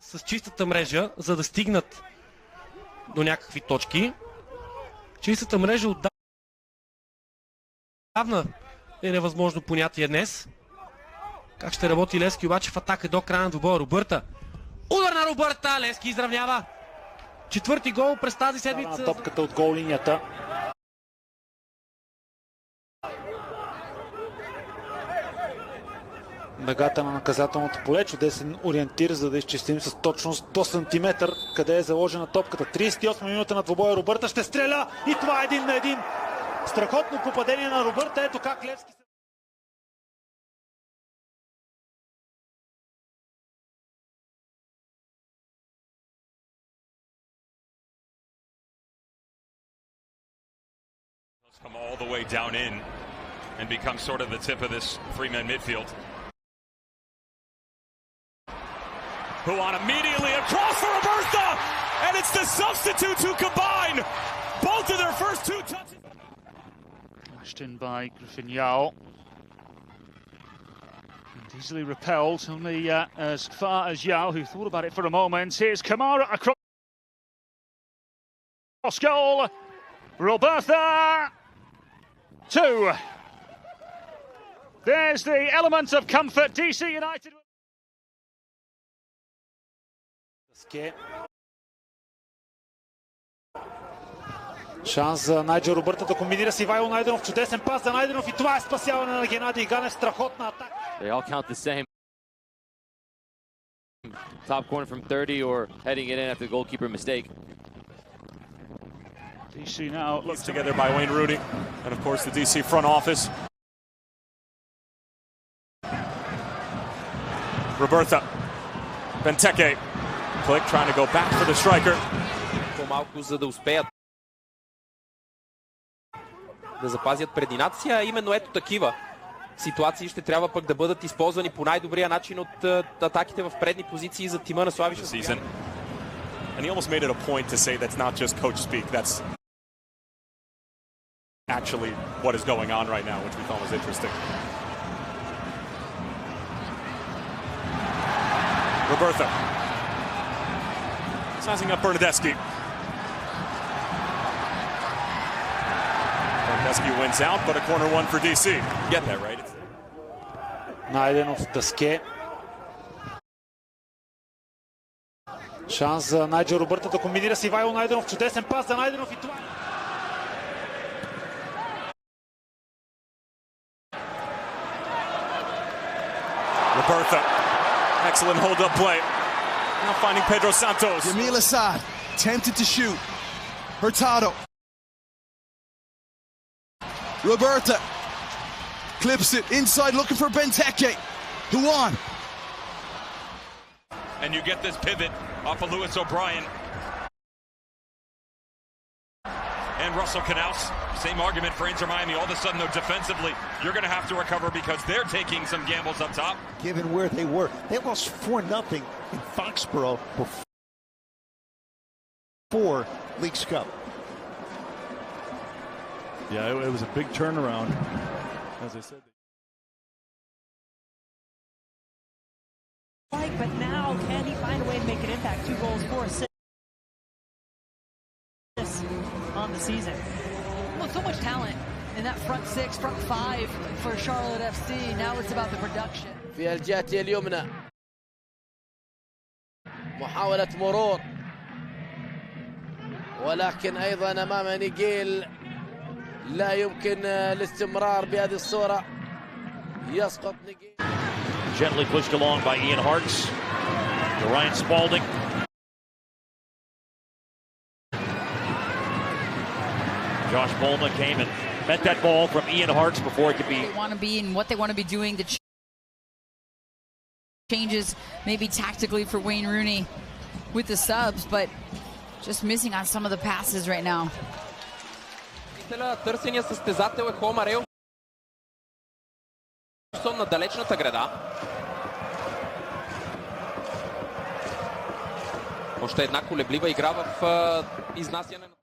С чистата мрежа, за да стигнат до някакви точки. Чистата мрежа отдавна е невъзможно понятие днес. Как ще работи Левски обаче в атака до края на двубоя? Робърта. Удар на Робърта! Левски изравнява. Четвърти гол през тази седмица. Топката от гол линията. Нагата на наказателното поле. Чудесен ориентир, за да изчислим с точност до сантиметър къде е заложена топката. 38 минута на двубоя. Робърта ще стреля и това е 1-1. Страхотно попадение на Робърта. Ето как Левски се... Come all the way down in and become sort of the tip of this three-man midfield. Huan immediately across for Roberta, and it's the substitutes who combine both of their first two touches. Lashed in by Griffin Yao. And easily repelled, only as far as Yao, who thought about it for a moment. Here's Kamara across goal. Roberta! 2. There's the element of comfort. DC United. Шанс за Найджел Робърта да комбинира с Ивайло Найденов. Чудесен пас за Найденов и това е спасяване на Геннадий Ганев. Страхотна атака. They all count the same. Top corner from 30 or heading it in after the goalkeeper mistake. DC now Looked together by Wayne Rooney and of course the DC front office. Roberta. Benteke. Click trying to go back for the striker. По-малко, за да успеят да запазят предината си, а именно ето такива ситуации ще трябва пък да бъдат използвани по най-добрия начин от атаките в предни позиции за тима на Славиша. And he almost made it a point to say that's not just coach speak, that's actually what is going on right now, which we thought was interesting. Roberta. Sizing up Bernadeschi. Bernadeschi wins out, but a corner one for DC. Get that right. Найденов Дъске. Шанс за Найджел Робърта да комбинира с Ивайло Найденов. Чудесен пас за Найденов и това... Roberta. Excellent hold-up play. Now finding Pedro Santos. Yamil Assad tempted to shoot. Hurtado. Roberta clips it inside looking for Benteke. Huan. And you get this pivot off of Lewis O'Brien. And Russell Canals, same argument for Inter Miami. All of a sudden, though, defensively, you're going to have to recover because they're taking some gambles up top. Given where they were, they lost 4-0 in Foxborough before Leagues Cup. Yeah, it was a big turnaround, as I said. But now, can he find a way to make an impact? 2 goals, 4 assists on the season. Well, so much talent in that front 6, front 5 for Charlotte FC. Now it's about the production. في الجهة اليمنى محاولة مرور ولكن أيضا أمام نيجيل لا يمكن الاستمرار بهذه الصورة. يسقط نيجيل. Gently pushed along by Ian Hartz. To Ryan Spalding. Josh Bolma came and met that ball from Ian Hartz before it could be. They want to be and what they want to be doing. The changes maybe tactically for Wayne Rooney with the subs, but just missing on some of the passes right now. Търсения състезател е Хомарел. На далечната града. Още една колеблива игра в изнасяне на